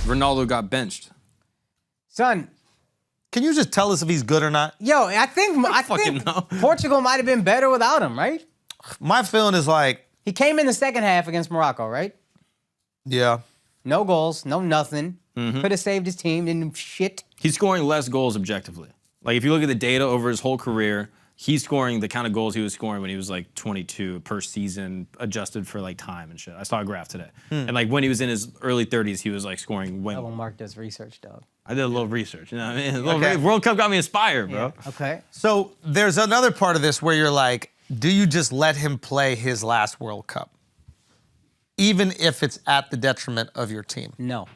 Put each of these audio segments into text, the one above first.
Ronaldo got benched. Son, can you just tell us if he's good or not? yo, I think Portugal might have been better without him, right? My feeling is like... He came in the second half against Morocco, right? Yeah. No goals, no nothing. Could have saved his team, didn't do shit. He's scoring less goals objectively. Like, if you look at the data over his whole career, he's scoring the kind of goals he was scoring when he was like 22 per season, adjusted for like time and shit. I saw a graph today. And like when he was in his early 30s, he was like scoring way more. Mark does research, dog. I did a little research. You know what I mean? World Cup got me inspired, bro. Yeah. Okay. So there's another part of this where you're like, do you just let him play his last World Cup? Even if it's at the detriment of your team? No.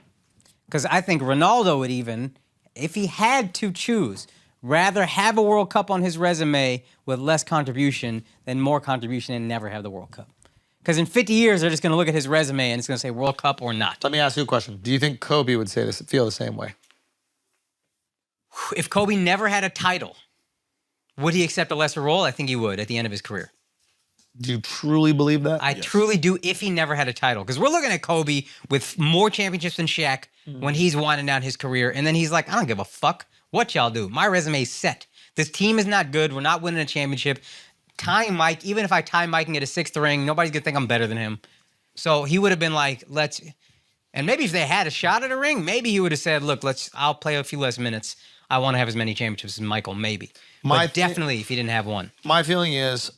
Because I think Ronaldo would even, if he had to choose, rather have a World Cup on his resume with less contribution than more contribution and never have the World Cup. Because in 50 years, they're just going to look at his resume and it's going to say World Cup or not. Let me ask you a question. Do you think Kobe would say this, feel the same way? If Kobe never had a title, would he accept a lesser role? I think he would at the end of his career. Do you truly believe that? I truly do if he never had a title. Because we're looking at Kobe with more championships than Shaq when he's winding down his career. And then he's like, I don't give a fuck what y'all do. My resume's set. This team is not good. We're not winning a championship. Tying Mike, even if I tie Mike and get a sixth ring, nobody's going to think I'm better than him. So he would have been like, let's... And maybe if they had a shot at a ring, maybe he would have said, look, I'll play a few less minutes. I want to have as many championships as Michael, maybe. But definitely if he didn't have one. My feeling is,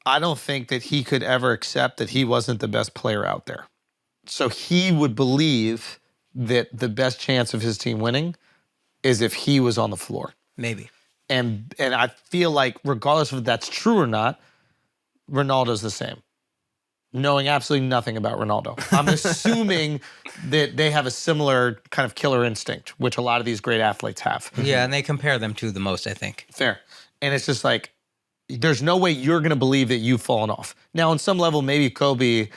I don't think that he could ever accept that he wasn't the best player out there. So he would believe that the best chance of his team winning is if he was on the floor. Maybe. And I feel like regardless of if that's true or not, Ronaldo's the same. Knowing absolutely nothing about Ronaldo. I'm assuming that they have a similar kind of killer instinct, which a lot of these great athletes have. Yeah, and they compare them to the most, I think. Fair. And it's just like, there's no way you're going to believe that you've fallen off. Now, on some level, maybe Kobe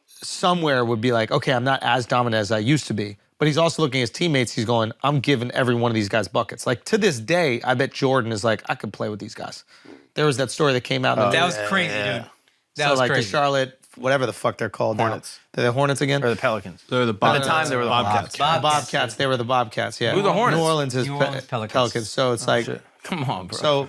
somewhere would be like, okay, I'm not as dominant as I used to be. But he's also looking at his teammates. He's going, I'm giving every one of these guys buckets. Like, to this day, I bet Jordan is like, I could play with these guys. There was that story that came out. That was crazy, dude. That was like crazy. The Charlotte, whatever the fuck they're called Hornets. now. They're the Hornets again? Or the Pelicans. They're the At the time, they were the Bobcats. Bobcats. They were the Bobcats, yeah. Who are the Hornets? New Orleans is New Orleans Pelicans. So it's like, Shit. Come on, bro. so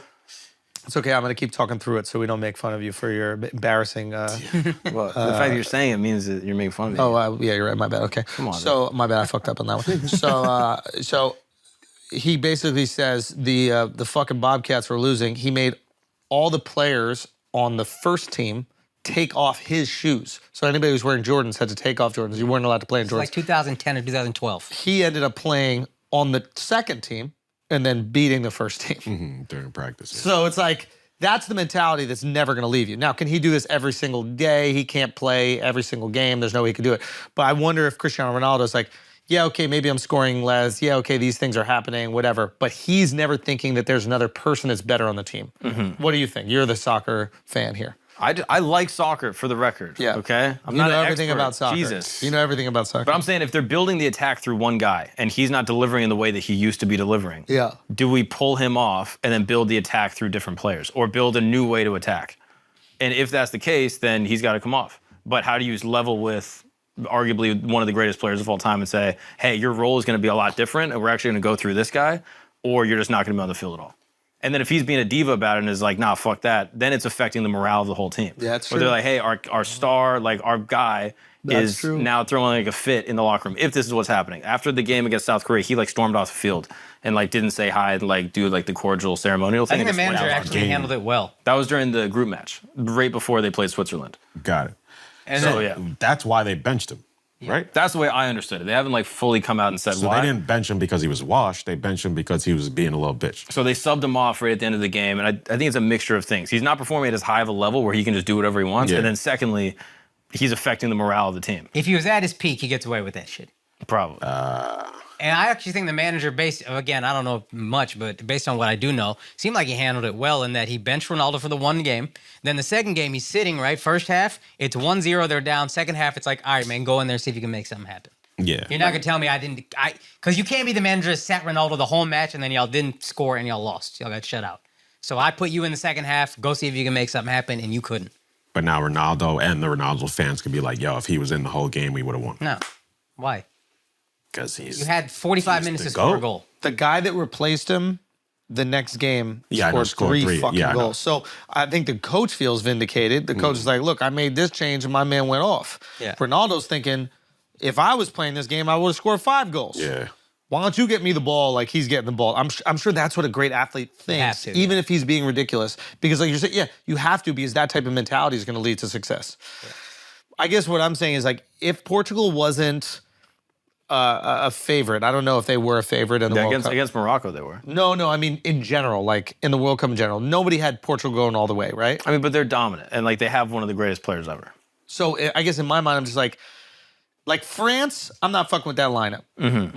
it's okay. I'm going to keep talking through it so we don't make fun of you for your embarrassing. Well, the fact that you're saying it means that you're making fun of me. Oh, yeah, you're right. My bad. Okay. Come on. So my bad. I fucked up on that one. So he basically says the fucking Bobcats were losing. He made all the players on the first team take off his shoes. So anybody who's wearing Jordans had to take off Jordans. You weren't allowed to play in Jordans. Like 2010 or 2012. He ended up playing on the second team and then beating the first team. During practice. Yeah. So it's like, that's the mentality that's never going to leave you. Now, can he do this every single day? He can't play every single game. There's no way he could do it. But I wonder if Cristiano Ronaldo's like, yeah, okay, maybe I'm scoring less. Yeah, okay, these things are happening, whatever. But he's never thinking that there's another person that's better on the team. What do you think? You're the soccer fan here. I like soccer, for the record. Yeah. Okay? You know everything about soccer. Jesus. You know everything about soccer. But I'm saying if they're building the attack through one guy and he's not delivering in the way that he used to be delivering, Yeah. do we pull him off and then build the attack through different players or build a new way to attack? And if that's the case, then he's got to come off. But how do you level with arguably one of the greatest players of all time and say, hey, your role is going to be a lot different and we're actually going to go through this guy, or you're just not going to be on the field at all? And then if he's being a diva about it and is like, nah, fuck that, then it's affecting the morale of the whole team. Yeah, that's Where true. they're like, hey, our star, like our guy is true. now throwing like a fit in the locker room, if this is what's happening. After the game against South Korea, he like stormed off the field and like didn't say hi and like do like the cordial ceremonial thing. I think the and just went manager out. actually handled it well. That was during the group match, right before they played Switzerland. Got it. And So then, yeah, That's why they benched him, right? that's the way I understood it. They haven't like fully come out and said So why. they didn't bench him because he was washed. They benched him because he was being a little bitch. So they subbed him off right at the end of the game, and I think it's a mixture of things. He's not performing at as high of a level where he can just do whatever he wants, Yeah. and then secondly, he's affecting the morale of the team. if he was at his peak, he gets away with that shit. Probably. And I actually think the manager, again, I don't know much, but based on what I do know, seemed like he handled it well in that he benched Ronaldo for the one game. Then the second game, he's sitting, right? First half, it's 1-0, they're down. Second half, it's like, all right, man, go in there, see if you can make something happen. Yeah. You're not going to tell me because you can't be the manager that sat Ronaldo the whole match and then y'all didn't score and y'all lost. Y'all got shut out. So I put you in the second half, go see if you can make something happen, and you couldn't. But now Ronaldo and the Ronaldo fans could be like, yo, if he was in the whole game, we would have won. No. Why? because he's. You had 45 minutes to the score a GOAT. goal. The guy that replaced him the next game Yeah, I know, scored three fucking Yeah, I know. goals. So I think the coach feels vindicated. The coach is like, look, I made this change and my man went off. Yeah. Ronaldo's thinking, if I was playing this game, I would have scored 5 goals. Yeah. Why don't you get me the ball like he's getting the ball? I'm sure that's what a great athlete thinks, to, even if he's being ridiculous. Because like you said, yeah, you have to, because that type of mentality is going to lead to success. Yeah. I guess what I'm saying is, like, if Portugal wasn't a favorite, I don't know if they were a favorite in the World Cup. Against Morocco, they were. No, I mean in general, like in the World Cup in general, nobody had Portugal going all the way, right? I mean, but they're dominant, and like they have one of the greatest players ever. So I guess in my mind, I'm just like France, I'm not fucking with that lineup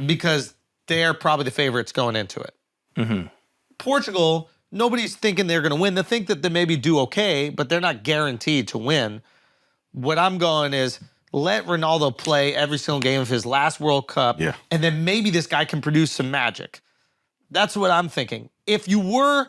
because they're probably the favorites going into it. Portugal, nobody's thinking they're going to win. They think that they maybe do okay, but they're not guaranteed to win. What I'm going is let Ronaldo play every single game of his last World Cup, and then maybe this guy can produce some magic. That's what I'm thinking. If you were,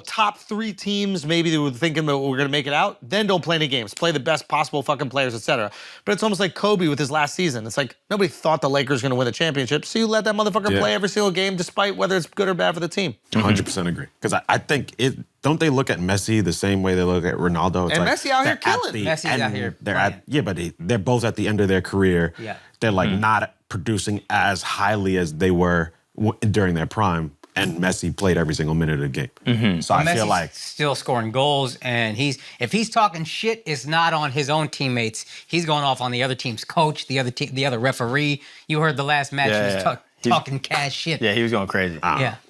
top 3 teams, maybe they were thinking that we're going to make it out, then don't play any games. Play the best possible fucking players, etc. But it's almost like Kobe with his last season. It's like nobody thought the Lakers were going to win the championship, so you let that motherfucker play every single game, despite whether it's good or bad for the team. 100% agree. Because I think don't they look at Messi the same way they look at Ronaldo? It's And like Messi out here they're at killing. the Messi's end- out here They're but they're both at the end of their career. Yeah. They're like not producing as highly as they were during their prime. And Messi played every single minute of the game. So I feel Messi's like still scoring goals, and if he's talking shit, it's not on his own teammates. He's going off on the other team's coach, the other referee. You heard the last match; he was talking cash shit. Yeah, he was going crazy.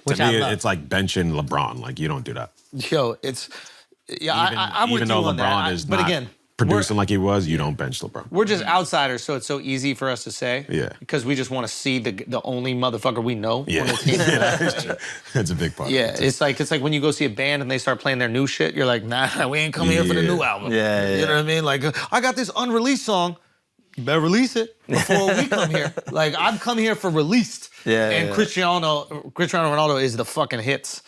Which to me, I love. it's like benching LeBron. Like you don't do that. Yo, it's I'm with even you though on LeBron that. is But not again, producing like he was, you don't bench LeBron. we're just outsiders, so it's so easy for us to say. Yeah. Because we just want to see the only motherfucker we know. Yeah, On the team. that's true. That's a big part. Yeah, it's like when you go see a band and they start playing their new shit. You're like, nah, we ain't coming here for the new album. Yeah. You know what I mean? Like, I got this unreleased song. You better release it before we come here. Like, I'm coming here for released. Yeah, And yeah. Cristiano Ronaldo is the fucking hits.